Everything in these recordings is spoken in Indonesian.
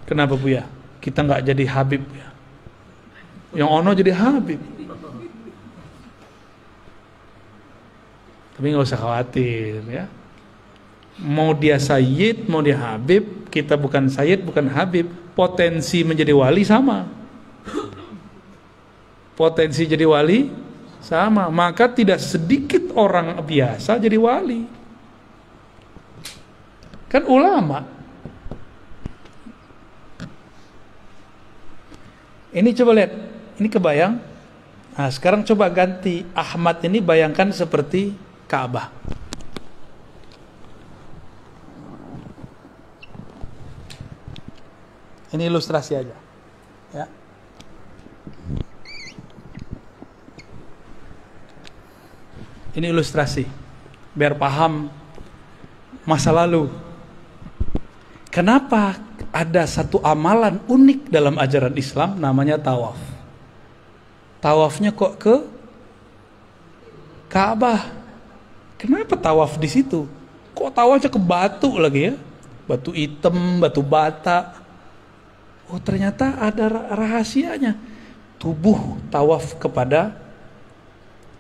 Kenapa Buya? Kita nggak jadi Habib ya? Yang ono jadi Habib. Tapi nggak usah khawatir ya. Mau dia Sayyid, mau dia Habib, kita bukan Sayyid, bukan Habib. Potensi menjadi wali sama. Potensi jadi wali sama. Maka tidak sedikit orang biasa jadi wali. Kan ulama. Ini coba lihat. Ini kebayang. Nah sekarang coba ganti. Ahmad ini bayangkan seperti Ka'bah. Ini ilustrasi aja. Ya. Ini ilustrasi. Biar paham masa lalu. Kenapa ada satu amalan unik dalam ajaran Islam namanya tawaf? Tawafnya kok ke Ka'bah? Kenapa tawaf di situ? Kok tawafnya ke batu lagi ya? Batu hitam, batu bata. Oh ternyata ada rahasianya. Tubuh tawaf kepada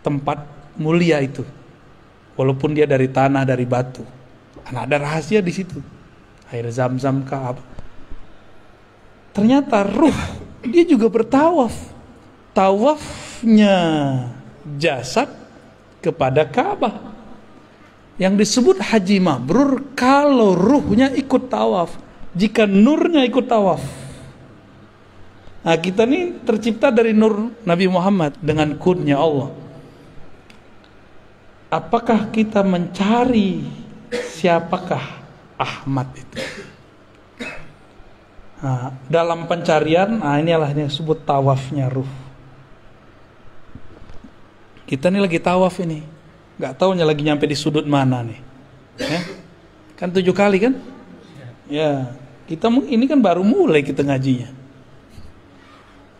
tempat mulia itu. Walaupun dia dari tanah, dari batu. Karena ada rahasia di situ. Air zam-zam Ka'bah. Ternyata ruh dia juga bertawaf. Tawafnya jasad kepada Ka'bah. Yang disebut haji mabrur kalau ruhnya ikut tawaf. Jika nurnya ikut tawaf. Nah kita ini tercipta dari nur Nabi Muhammad dengan kunnya Allah. Apakah kita mencari siapakah Ahmad itu? Nah, dalam pencarian, inilah yang disebut tawafnya ruh. Kita ini lagi tawaf ini, nggak tahunya lagi nyampe di sudut mana nih. Ya? Kan 7 kali kan? Ya, kita ini kan baru mulai kita ngajinya.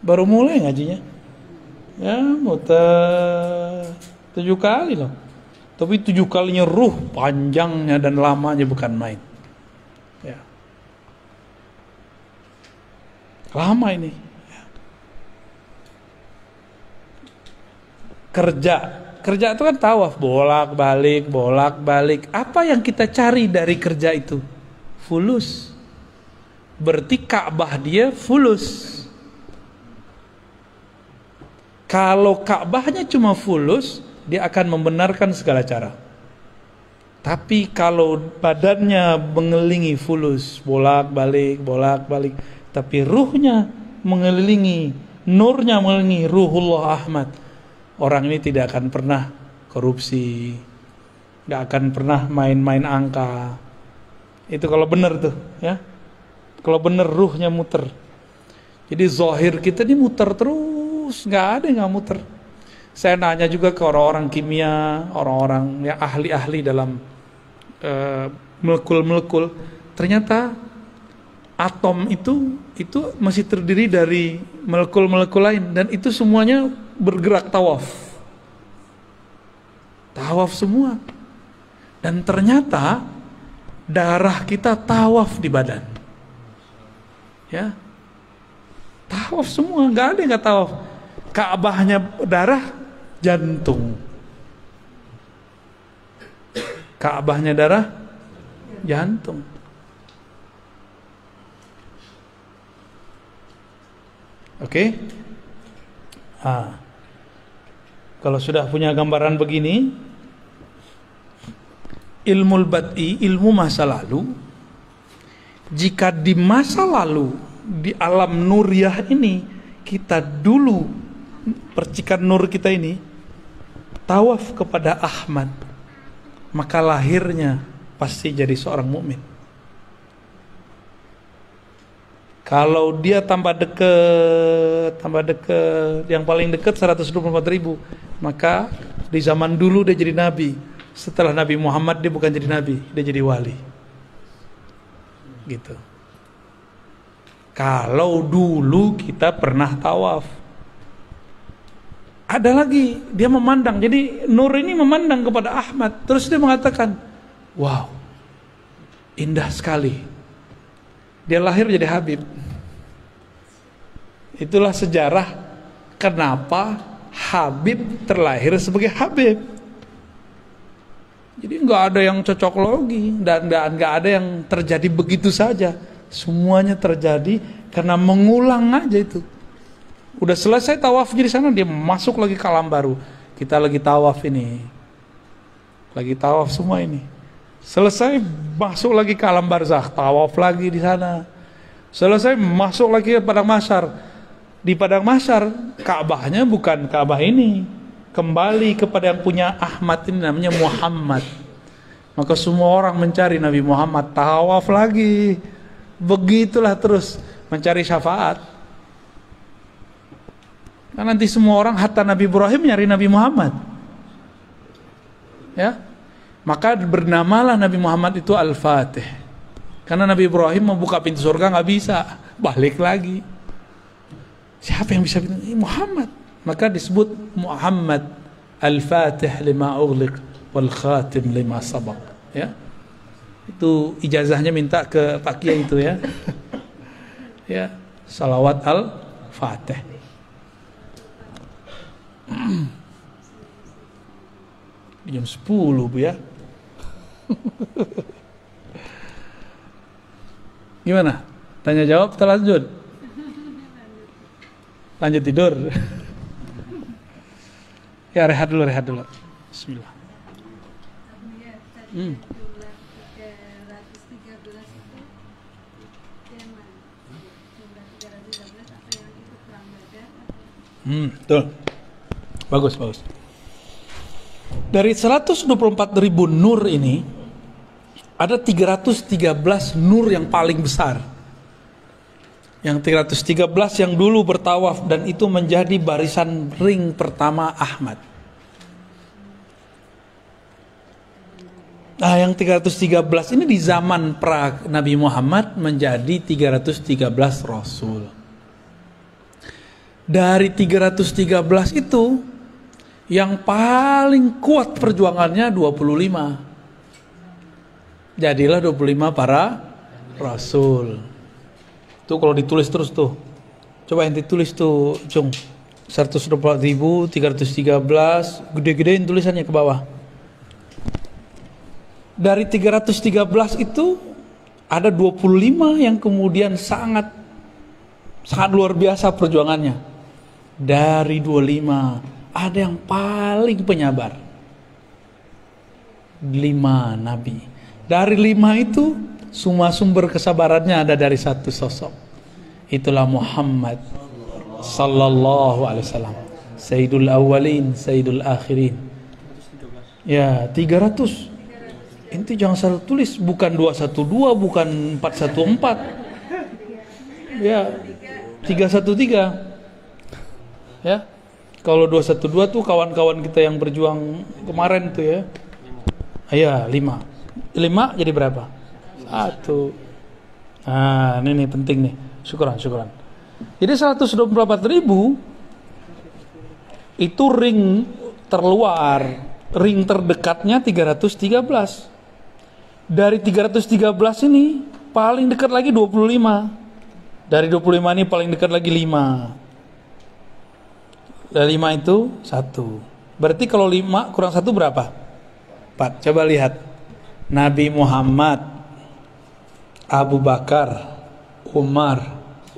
Baru mulai ngajinya. Ya, muter 7 kali loh. Tapi 7 kalinya ruh, panjangnya dan lamanya bukan main. Ya. Lama ini. Ya. Kerja itu kan tawaf, bolak-balik. Apa yang kita cari dari kerja itu? Fulus. Berarti Ka'bah dia fulus. Kalau Ka'bahnya cuma fulus, dia akan membenarkan segala cara. Tapi kalau badannya mengelilingi fulus, bolak-balik, tapi ruhnya mengelilingi, nurnya mengelilingi ruhullah Ahmad, orang ini tidak akan pernah korupsi, gak akan pernah main-main angka. Itu kalau benar tuh ya. Kalau benar ruhnya muter. Jadi zahir kita ini muter terus, gak ada yang gak muter. Saya nanya juga ke orang-orang kimia, orang-orang yang ahli-ahli dalam molekul-molekul. Ternyata atom itu masih terdiri dari molekul-molekul lain. Dan itu semuanya bergerak tawaf. Tawaf semua. Dan ternyata darah kita tawaf di badan. Ya, tawaf semua, nggak ada yang nggak tawaf. Ka'bahnya darah, jantung. Ka'bahnya darah, jantung. Oke? Kalau sudah punya gambaran begini, ilmu bad'i, ilmu masa lalu, jika di masa lalu di alam nuriyah ini kita dulu percikan nur kita ini tawaf kepada Ahmad, maka lahirnya pasti jadi seorang mukmin. Kalau dia tambah dekat, yang paling dekat 124.000, maka di zaman dulu dia jadi nabi. Setelah Nabi Muhammad dia bukan jadi nabi, dia jadi wali. Gitu. Kalau dulu kita pernah tawaf. Ada lagi, dia memandang. Jadi nur ini memandang kepada Ahmad. Terus dia mengatakan, wow, indah sekali. Dia lahir jadi Habib. Itulah sejarah kenapa Habib terlahir sebagai Habib. Jadi nggak ada yang cocok logi dan nggak ada yang terjadi begitu saja. Semuanya terjadi karena mengulang aja itu. Udah selesai tawaf di sana, dia masuk lagi ke alam baru. Kita lagi tawaf ini, lagi tawaf semua ini. Selesai masuk lagi ke alam barzakh, tawaf lagi di sana. Selesai masuk lagi ke padang mahsyar. Di padang mahsyar Ka'bahnya bukan Ka'bah ini, kembali kepada yang punya Ahmad ini, namanya Muhammad. Maka semua orang mencari Nabi Muhammad, tawaf lagi. Begitulah terus mencari syafaat. Nah, nanti semua orang hatta Nabi Ibrahim nyari Nabi Muhammad. Ya. Maka bernamalah Nabi Muhammad itu Al-Fatih. Karena Nabi Ibrahim membuka pintu surga nggak bisa, balik lagi. Siapa yang bisa bilang Muhammad? Maka disebut Muhammad Al-Fatih lima ughliq wal khatim lima sabaq. Ya. Itu ijazahnya minta ke Pak Kiai itu ya. Ya, salawat Al-Fatih. Jam 10 Bu ya. Gimana? Tanya jawab atau lanjut? Lanjut tidur. Ya rehat dulu. Bismillah. Betul. Bagus. Dari 124.000 nur ini, ada 313 nur yang paling besar. Yang 313 yang dulu bertawaf dan itu menjadi barisan ring pertama Ahmad. Nah, yang 313 ini di zaman pra Nabi Muhammad menjadi 313 Rasul. Dari 313 itu yang paling kuat perjuangannya 25. Jadilah 25 para Rasul. Tuh kalau ditulis terus tuh. Coba yang ditulis tuh, Cung. 124.313, gede-gedein tulisannya ke bawah. Dari 313 itu ada 25 yang kemudian sangat luar biasa perjuangannya. Dari 25 ada yang paling penyabar, 5 nabi. Dari 5 itu semua sumber kesabarannya ada dari satu sosok. Itulah Muhammad sallallahu alaihi wasallam, Sayyidul Awwalin, Sayyidul Akhirin. Ya, 300. Inti jangan salah tulis, bukan 212, bukan 414. Ya, 313. Ya. Kalau 212 tuh kawan-kawan kita yang berjuang kemarin tuh ya. Iya, 5. 5 jadi berapa? 1. Nah, ini penting nih. Syukuran. Jadi 124.000 itu ring terluar, ring terdekatnya 313. Dari 313 ini paling dekat lagi 25. Dari 25 ini paling dekat lagi 5. Dari 5 itu 1. Berarti kalau 5 kurang 1 berapa? 4. Coba lihat. Nabi Muhammad, Abu Bakar, Umar,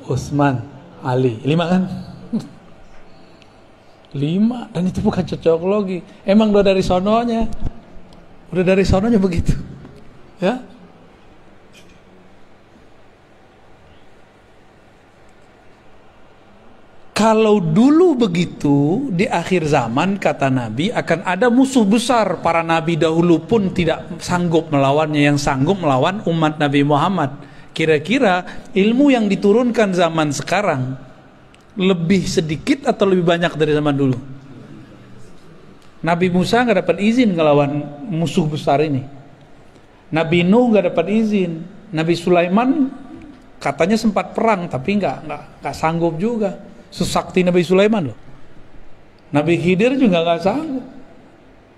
Utsman, Ali. 5 kan? 5. Dan itu bukan cocok logi. Emang udah dari sononya. Udah dari sononya begitu. Ya. Kalau dulu begitu, di akhir zaman kata Nabi akan ada musuh besar. Para nabi dahulu pun tidak sanggup melawannya, yang sanggup melawan umat Nabi Muhammad. Kira-kira ilmu yang diturunkan zaman sekarang lebih sedikit atau lebih banyak dari zaman dulu? Nabi Musa nggak dapat izin ngelawan musuh besar ini. Nabi Nuh nggak dapat izin. Nabi Sulaiman katanya sempat perang tapi nggak sanggup juga. Sesakti Nabi Sulaiman loh. Nabi Khidir juga nggak sanggup.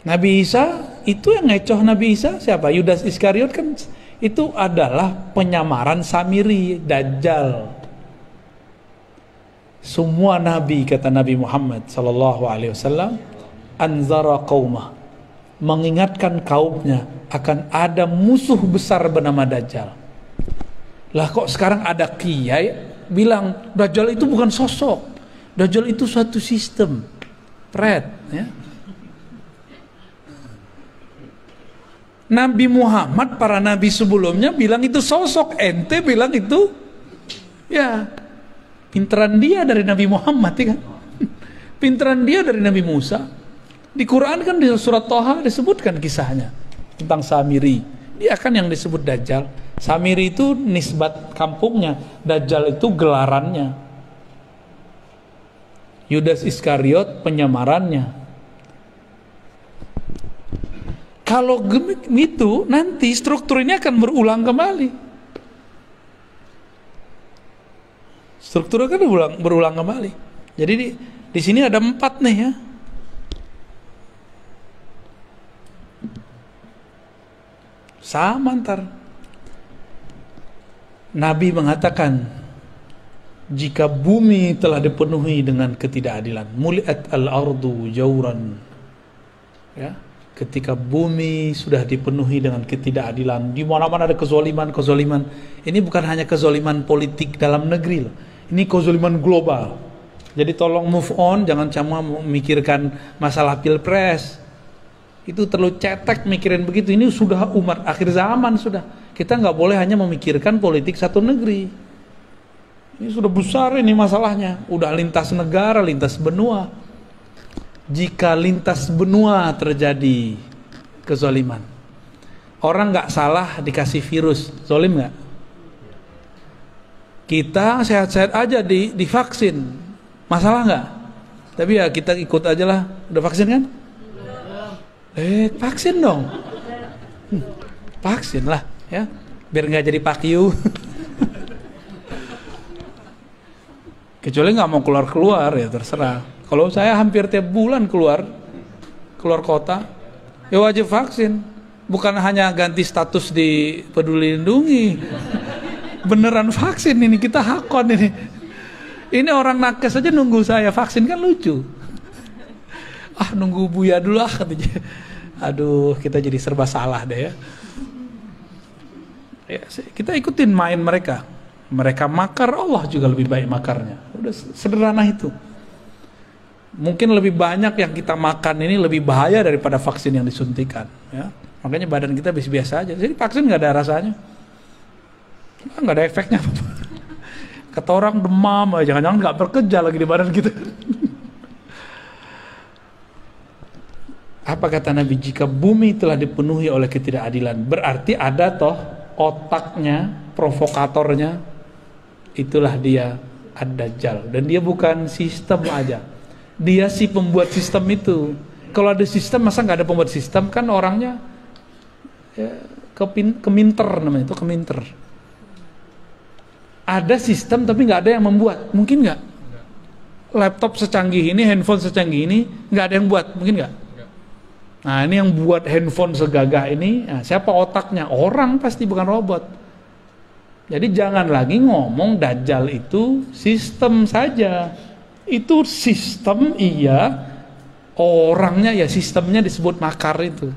Nabi Isa itu yang ngecoh Nabi Isa siapa? Yudas Iskariot kan Itu adalah penyamaran Samiri, Dajjal. Semua nabi, kata Nabi Muhammad sallallahu alaihi wasallam, anzara qaumah, mengingatkan kaumnya akan ada musuh besar bernama Dajjal. Lah kok sekarang ada kiai bilang Dajjal itu bukan sosok, Dajjal itu suatu sistem, ya. Nabi Muhammad, para nabi sebelumnya bilang itu sosok, ente bilang itu, ya, pinteran dia dari Nabi Muhammad, ya kan? Pinteran dia dari Nabi Musa. Di Quran kan di surat Thaha disebutkan kisahnya tentang Samiri. Dia kan yang disebut Dajjal. Samiri itu nisbat kampungnya, Dajjal itu gelarannya. Yudas Iskariot penyamarannya. Kalau gitu, nanti struktur ini akan berulang kembali. Struktur akan berulang kembali. Jadi di sini ada 4 nih ya. Sama ntar. Nabi mengatakan, jika bumi telah dipenuhi dengan ketidakadilan, muliat al-ardu jauran, ya, ketika bumi sudah dipenuhi dengan ketidakadilan, di mana-mana ada kezoliman, ini bukan hanya kezoliman politik dalam negeri loh. Ini kezoliman global. Jadi tolong move on, jangan cuma memikirkan masalah pilpres. Itu terlalu cetek mikirin begitu. Ini sudah umat akhir zaman sudah. Kita nggak boleh hanya memikirkan politik satu negeri. Ini sudah besar ini masalahnya. Udah lintas negara, lintas benua. Jika lintas benua terjadi kezaliman, orang nggak salah dikasih virus, zolim nggak? Kita sehat-sehat aja divaksin, masalah nggak? Tapi ya kita ikut aja lah. Udah vaksin kan? Vaksin dong. Vaksin lah ya, biar nggak jadi pakyu. Kecuali nggak mau keluar ya terserah. Kalau saya hampir tiap bulan keluar kota, ya wajib vaksin. Bukan hanya ganti status di Peduli Lindungi, beneran vaksin ini, kita hakon ini. Ini orang nakes aja nunggu saya vaksin, kan lucu. Nunggu Buya dulu katanya. Aduh, kita jadi serba salah deh ya. Kita ikutin main mereka. Mereka makar, Allah juga lebih baik makarnya. Udah sederhana itu. Mungkin lebih banyak yang kita makan ini lebih bahaya daripada vaksin yang disuntikan ya. Makanya badan kita biasa aja. Jadi vaksin nggak ada rasanya, nggak ada efeknya. Kata orang demam, jangan-jangan nggak bekerja lagi di badan kita. Apa kata Nabi? Jika bumi telah dipenuhi oleh ketidakadilan, berarti ada toh otaknya, provokatornya, itulah dia Ad-Dajjal. Dan dia bukan sistem aja, dia si pembuat sistem itu. Kalau ada sistem, masa nggak ada pembuat sistem? Kan orangnya ya, keminter namanya itu, keminter. Ada sistem tapi nggak ada yang membuat, mungkin nggak? Laptop secanggih ini, handphone secanggih ini, nggak ada yang buat, mungkin nggak? Nah ini yang buat handphone segagah ini, nah, siapa otaknya? Orang pasti, bukan robot. Jadi jangan lagi ngomong Dajjal itu sistem saja. Itu sistem iya, orangnya ya sistemnya disebut makar itu.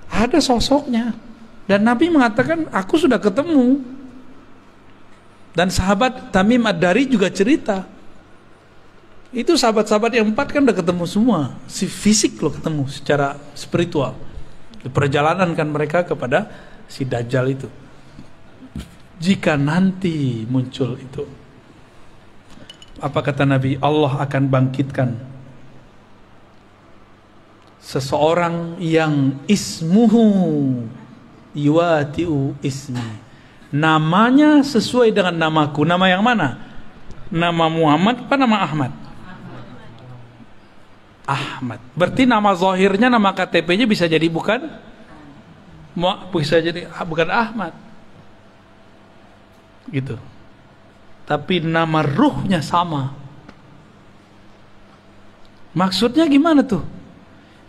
Ada sosoknya. Dan Nabi mengatakan, aku sudah ketemu. Dan sahabat Tamim Ad-Dari juga cerita. Itu sahabat-sahabat yang 4 kan udah ketemu semua. Si fisik loh ketemu secara spiritual. Di perjalanan kan mereka kepada si Dajjal itu. Jika nanti muncul itu, apa kata Nabi? Allah akan bangkitkan seseorang yang ismuhu yuwatiu ismi, namanya sesuai dengan namaku. Nama yang mana? Nama Muhammad apa nama Ahmad? Ahmad. Berarti nama zahirnya, nama KTP-nya bisa jadi bukan Ahmad gitu, tapi nama ruhnya sama. Maksudnya gimana tuh?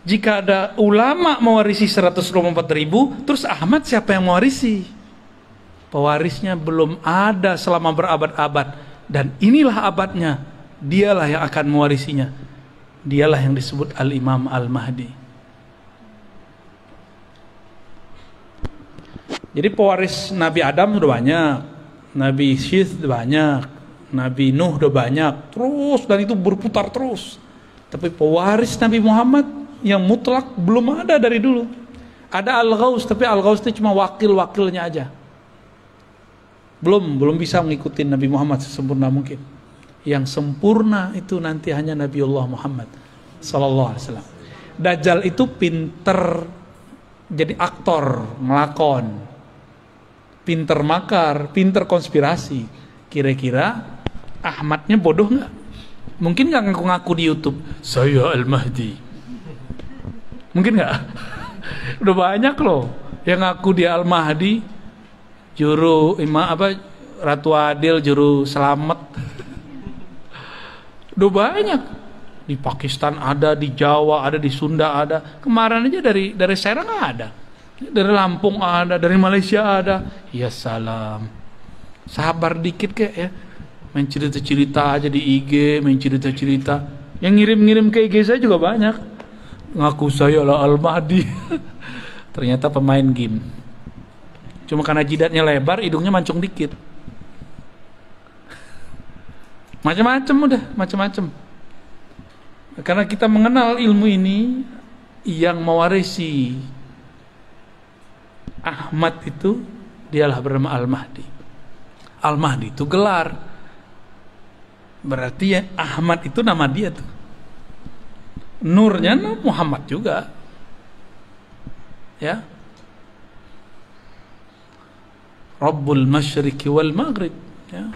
Jika ada ulama mewarisi 124.000, terus Ahmad siapa yang mewarisi? Pewarisnya belum ada selama berabad-abad, dan inilah abadnya. Dialah yang akan mewarisinya. Dialah yang disebut Al-Imam Al-Mahdi. Jadi pewaris Nabi Adam sudah banyak, Nabi Syith sudah banyak, Nabi Nuh sudah banyak, terus, dan itu berputar terus. Tapi pewaris Nabi Muhammad yang mutlak belum ada dari dulu. Ada Al-Ghaus, tapi Al-Ghaus itu cuma wakil-wakilnya aja. Belum bisa mengikuti Nabi Muhammad sesempurna mungkin. Yang sempurna itu nanti hanya Nabiullah Muhammad sallallahu alaihi wasallam. Dajjal itu pinter jadi aktor, ngelakon. Pinter makar, pinter konspirasi. Kira-kira Ahmadnya bodoh nggak? Mungkin nggak ngaku-ngaku di YouTube, saya Al-Mahdi. Mungkin nggak? Udah banyak loh yang ngaku dia Al-Mahdi, juru Ratu Adil, juru selamat. Udah banyak. Di Pakistan ada, di Jawa ada, di Sunda ada. Kemarin aja dari Serang ada. Dari Lampung ada, dari Malaysia ada. Ya salam. Sabar dikit kek ya. Main cerita-cerita aja di IG, main cerita-cerita. Yang ngirim-ngirim ke IG saya juga banyak. Ngaku saya lah Al-Mahdi. Ternyata pemain game. Cuma karena jidatnya lebar, hidungnya mancung dikit. Macam-macam udah, macam-macam. Karena kita mengenal ilmu ini, yang mewarisi Ahmad itu dialah bernama Al-Mahdi. Al-Mahdi itu gelar. Berarti ya Ahmad itu nama dia tuh. Nurnya Muhammad juga. Ya. Rabbul Masyriqi wal Maghrib, ya.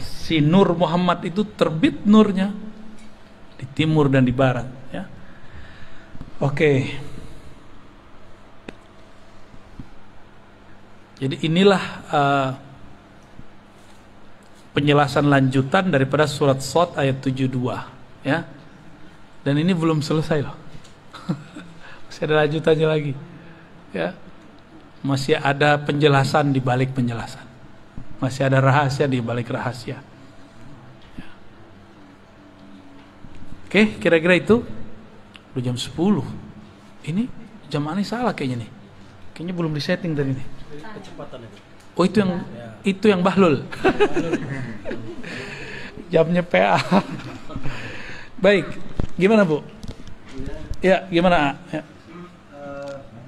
Si Nur Muhammad itu terbit nurnya di timur dan di barat, ya. Oke. Jadi inilah penjelasan lanjutan daripada surat Shad ayat 72, ya. Dan ini belum selesai loh. Masih ada lanjutannya lagi, ya. Masih ada penjelasan di balik penjelasan. Masih ada rahasia di balik rahasia. Ya. Oke, kira-kira itu. Udah jam 10. Ini jam aneh salah kayaknya nih. Kayaknya belum disetting tadi nih. Kecepatan itu. Oh, itu yang Bahlul. Jamnya PA. Baik, gimana Bu? Ya, gimana? Ya.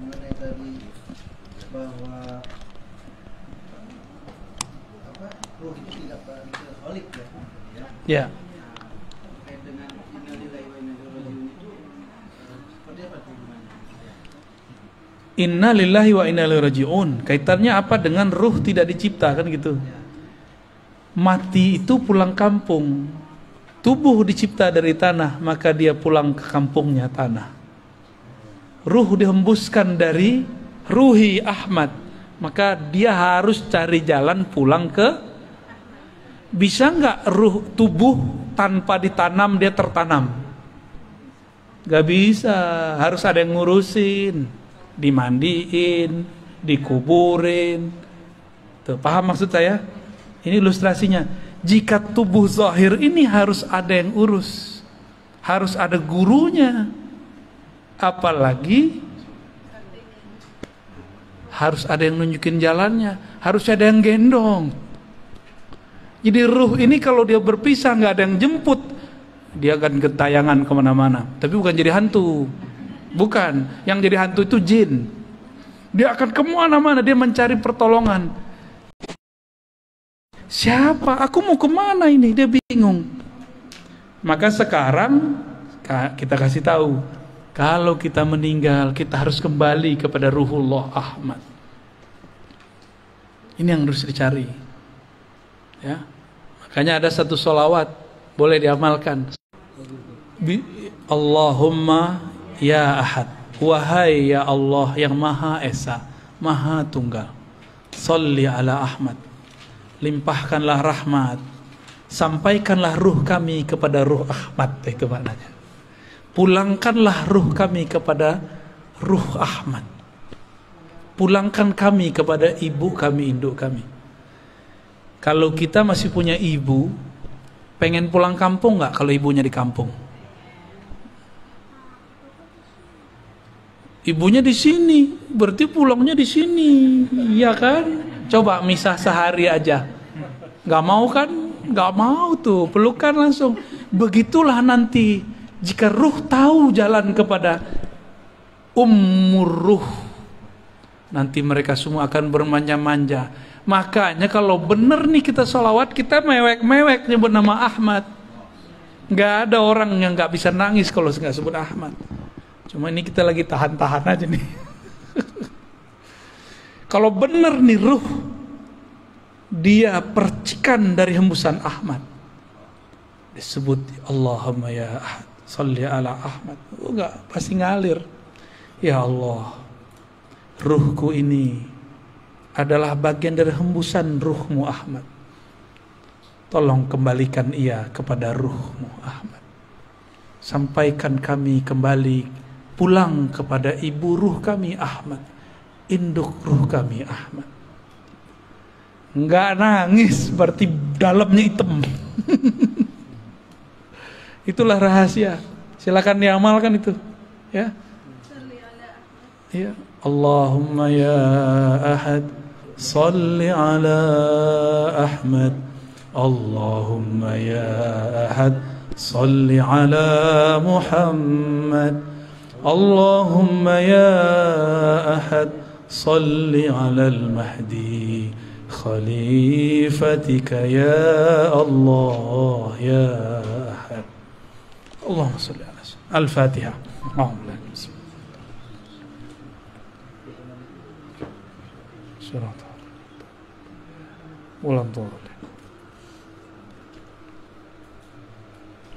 Mengenai tadi bahwa ruh itu tidak holik ya. Ya. Terkait dengan innalillahi wa inna ilaihi raji'un itu seperti apa hubungannya? Inna lillahi wa inna ilaihi raji'un. Kaitannya apa dengan ruh tidak dicipta, kan gitu. Mati itu pulang kampung. Tubuh dicipta dari tanah, maka dia pulang ke kampungnya tanah. Ruh dihembuskan dari ruhi Ahmad, maka dia harus cari jalan pulang ke. Bisa nggak ruh tubuh tanpa ditanam dia tertanam? Gak bisa, harus ada yang ngurusin, dimandiin, dikuburin. Tuh, paham maksud saya? Ini ilustrasinya. Jika tubuh zahir ini harus ada yang urus, harus ada gurunya, apalagi harus ada yang nunjukin jalannya, harus ada yang gendong. Jadi ruh ini kalau dia berpisah nggak ada yang jemput, dia akan gentayangan kemana-mana. Tapi bukan jadi hantu, bukan. Yang jadi hantu itu jin. Dia akan kemana-mana, dia mencari pertolongan. Siapa? Aku mau kemana ini? Dia bingung. Maka sekarang kita kasih tahu, kalau kita meninggal kita harus kembali kepada Ruhullah Ahmad. Ini yang harus dicari, ya. Makanya ada satu sholawat boleh diamalkan. Allahumma ya Ahad, wahai ya Allah yang Maha Esa, Maha Tunggal, sholli ala Ahmad, limpahkanlah rahmat, sampaikanlah ruh kami kepada ruh Ahmad. Itu maknanya. Pulangkanlah ruh kami kepada ruh Ahmad. Pulangkan kami kepada ibu kami, induk kami. Kalau kita masih punya ibu, pengen pulang kampung nggak kalau ibunya di kampung? Ibunya di sini, berarti pulangnya di sini, ya kan? Coba misah sehari aja, nggak mau kan? Nggak mau tuh, pelukan langsung. Begitulah nanti jika ruh tahu jalan kepada ummur ruh, nanti mereka semua akan bermanja-manja. Makanya kalau bener nih kita sholawat, kita mewek-mewek nyebut nama Ahmad. Nggak ada orang yang nggak bisa nangis kalau nggak sebut Ahmad. Cuma ini kita lagi tahan-tahan aja nih. Kalau bener nih ruh, dia percikan dari hembusan Ahmad, disebut Allahumma ya Ahad, salli ala Ahmad. Enggak, pasti ngalir. Ya Allah, ruhku ini adalah bagian dari hembusan ruhmu Ahmad. Tolong kembalikan ia kepada ruhmu Ahmad. Sampaikan kami kembali pulang kepada ibu ruh kami Ahmad, induk ruh kami Ahmad. Enggak nangis berarti dalamnya hitam. Itulah rahasia. Silakan diamalkan itu, ya. Ya, Allahumma ya Ahad, salli ala Ahmad. Allahumma ya Ahad, salli ala Muhammad. Allahumma ya Ahad, salli ala al-Mahdi khalifatika ya Allah ya Ahad. Allahumma salli ala Al-Fatihah. Ulang turun.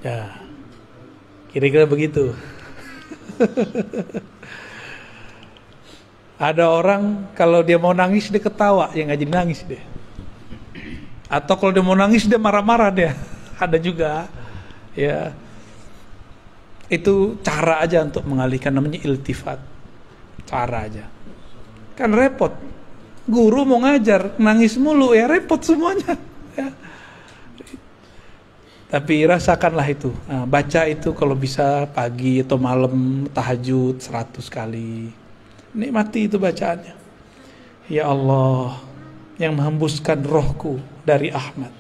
Ya, kira-kira begitu. Ada orang kalau dia mau nangis dia ketawa, ya nggak jadi nangis deh. Atau kalau dia mau nangis dia marah-marah dia. Ada juga, ya. Itu cara aja untuk mengalihkan, namanya iltifat. Cara aja. Kan repot. Guru mau ngajar, nangis mulu ya repot semuanya. Ya. Tapi rasakanlah itu. Nah, baca itu kalau bisa pagi atau malam, tahajud 100 kali. Nikmati itu bacaannya. Ya Allah, yang menghembuskan rohku dari Ahmad,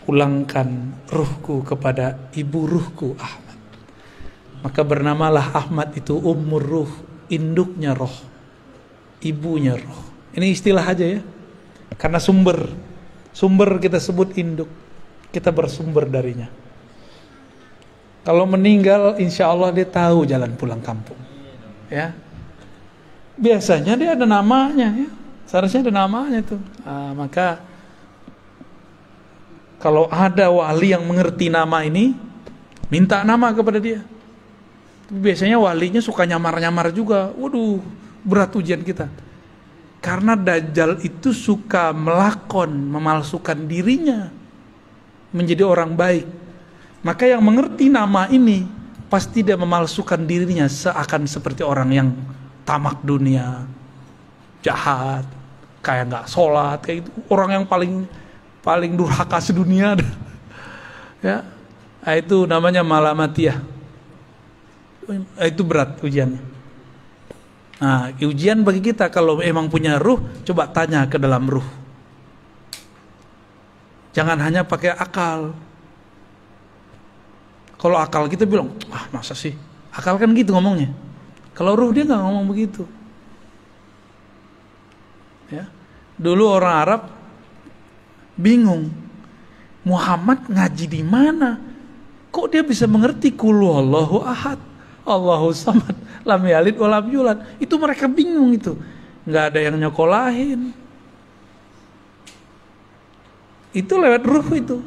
pulangkan ruhku kepada ibu ruhku Ahmad. Maka bernamalah Ahmad itu ummur ruh, induknya roh, ibunya roh. Ini istilah aja ya. Karena sumber kita sebut induk, kita bersumber darinya. Kalau meninggal, insya Allah dia tahu jalan pulang kampung. Ya, biasanya dia ada namanya ya. Seharusnya ada namanya tuh. Nah, maka kalau ada wali yang mengerti nama ini, minta nama kepada dia. Biasanya walinya suka nyamar-nyamar juga. Waduh, berat ujian kita. Karena Dajjal itu suka melakon, memalsukan dirinya menjadi orang baik. Maka yang mengerti nama ini pasti dia memalsukan dirinya seakan seperti orang yang tamak dunia, jahat, kayak nggak sholat, kayak itu orang yang paling durhaka sedunia. Ya, itu namanya malamatiyah. Itu berat ujiannya. Nah, ujian bagi kita kalau emang punya ruh, coba tanya ke dalam ruh. Jangan hanya pakai akal. Kalau akal kita bilang, masa sih? Akal kan gitu ngomongnya. Kalau ruh dia nggak ngomong begitu. Ya. Dulu orang Arab bingung, Muhammad ngaji di mana? Kok dia bisa mengerti qul huwallahu ahad, Allahu samad, lam yalid wa lam yulad? Itu mereka bingung itu. Nggak ada yang nyokolahin. Itu lewat ruh itu.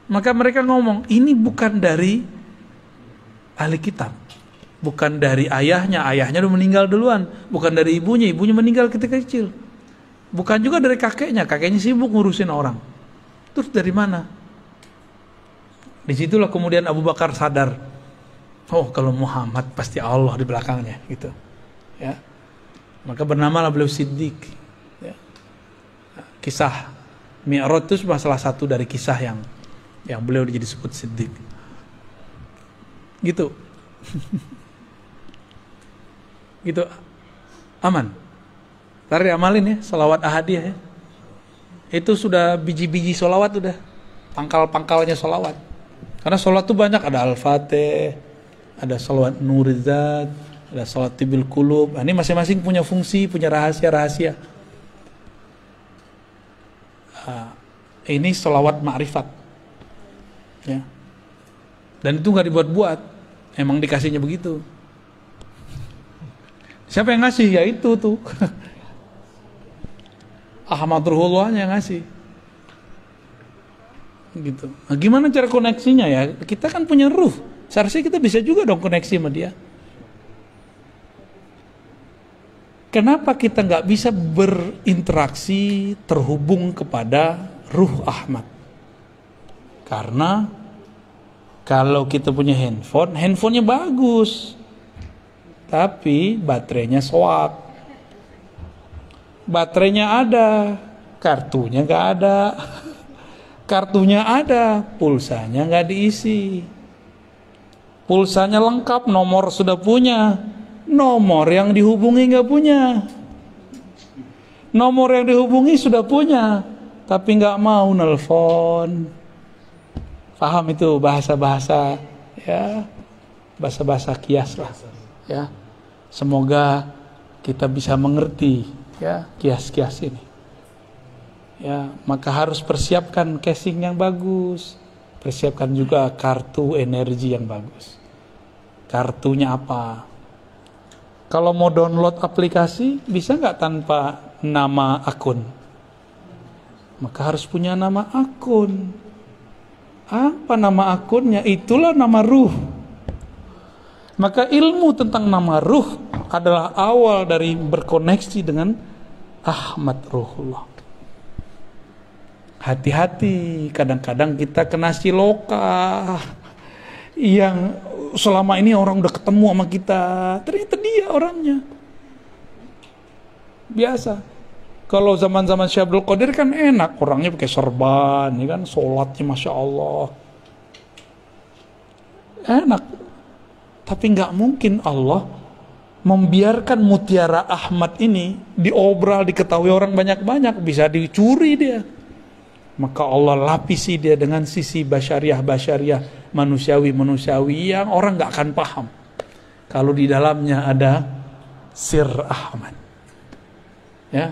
Maka mereka ngomong, ini bukan dari ahli kitab, bukan dari ayahnya udah meninggal duluan, bukan dari ibunya meninggal ketika kecil, bukan juga dari kakeknya sibuk ngurusin orang. Terus dari mana? Disitulah kemudian Abu Bakar sadar, oh kalau Muhammad pasti Allah di belakangnya gitu. Ya, maka bernamalah beliau Siddiq. Ya. Kisah Mi'raj itu salah satu dari kisah yang beliau jadi disebut Siddiq. Gitu. Gitu. Aman. Tadi amalin ya, sholawat ahadiyah ya. Itu sudah biji-biji sholawat udah. Pangkal-pangkalnya sholawat. Karena sholawat itu banyak, ada Al-Fatih, ada sholawat Nurizat, ada sholawat Tibil Qulub. Nah, ini masing-masing punya fungsi, punya rahasia-rahasia. Ini sholawat ma'rifat. Ya. Dan itu nggak dibuat-buat, emang dikasihnya begitu. Siapa yang ngasih? Ya itu tuh. Ahmad Ruhullah yang ngasih. Gitu. Nah, gimana cara koneksinya ya? Kita kan punya ruh. Seharusnya kita bisa juga dong koneksi sama dia. Kenapa kita nggak bisa berinteraksi, terhubung kepada ruh Ahmad? Karena kalau kita punya handphonenya bagus, tapi baterainya soak. Baterainya ada, kartunya nggak ada. Kartunya ada, pulsanya nggak diisi. Pulsanya lengkap, nomor sudah punya, nomor yang dihubungi nggak punya. Nomor yang dihubungi sudah punya, tapi nggak mau nelpon. Paham itu bahasa-bahasa ya, bahasa-bahasa kias lah ya. Semoga kita bisa mengerti ya kias-kias ini. Ya, maka harus persiapkan casing yang bagus. Persiapkan juga kartu energi yang bagus. Kartunya apa? Kalau mau download aplikasi, bisa nggak tanpa nama akun? Maka harus punya nama akun. Apa nama akunnya? Itulah nama ruh. Maka ilmu tentang nama ruh adalah awal dari berkoneksi dengan Ahmad Ruhullah. Hati-hati, kadang-kadang kita kena siloka yang selama ini orang udah ketemu sama kita, ternyata dia orangnya. Biasa. Kalau zaman-zaman Syekh Abdul Qadir kan enak, orangnya pakai serban, ya kan, sholatnya Masya Allah. Enak. Tapi nggak mungkin Allah membiarkan mutiara Ahmad ini diobral, diketahui orang banyak-banyak, bisa dicuri dia. Maka Allah lapisi dia dengan sisi basyariah manusiawi yang orang nggak akan paham kalau di dalamnya ada sir Ahmad. Ya,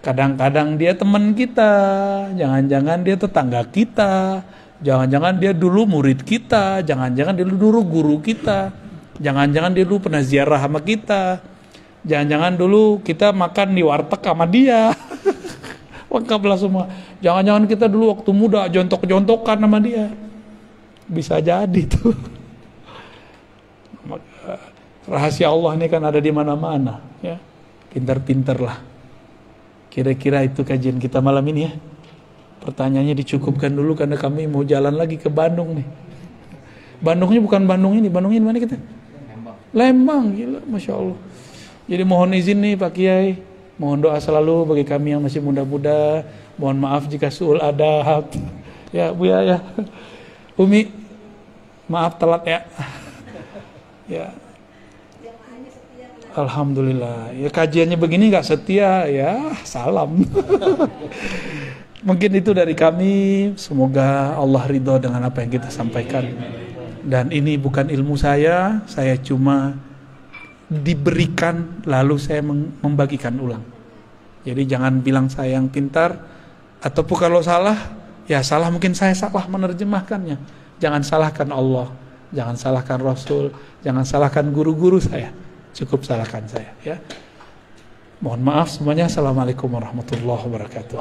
kadang-kadang dia teman kita, jangan-jangan dia tetangga kita, jangan-jangan dia dulu murid kita, jangan-jangan dia dulu guru kita, jangan-jangan dia dulu pernah ziarah sama kita, jangan-jangan dulu kita makan di warteg sama dia. Lengkaplah semua. Jangan-jangan kita dulu waktu muda jontok-jontokan sama dia. Bisa jadi tuh. Rahasia Allah ini kan ada di mana-mana, ya. Pintar-pintarlah. Kira-kira itu kajian kita malam ini ya. Pertanyaannya dicukupkan dulu karena kami mau jalan lagi ke Bandung nih. Bandungnya bukan Bandung ini mana kita? Lembang, gila, Masya Allah. Jadi mohon izin nih Pak Kiai. Mohon doa selalu bagi kami yang masih muda-muda. Mohon maaf jika suul adab. Ya Bu ya. Umi, maaf telat ya. Ya. Alhamdulillah. Ya kajiannya begini nggak setia ya, salam. Mungkin itu dari kami. Semoga Allah ridho dengan apa yang kita sampaikan. Dan ini bukan ilmu saya cuma diberikan lalu saya membagikan ulang. Jadi jangan bilang saya yang pintar, ataupun kalau salah, ya salah mungkin saya salah menerjemahkannya. Jangan salahkan Allah, jangan salahkan Rasul, jangan salahkan guru-guru saya. Cukup salahkan saya ya. Mohon maaf semuanya. Assalamualaikum warahmatullahi wabarakatuh.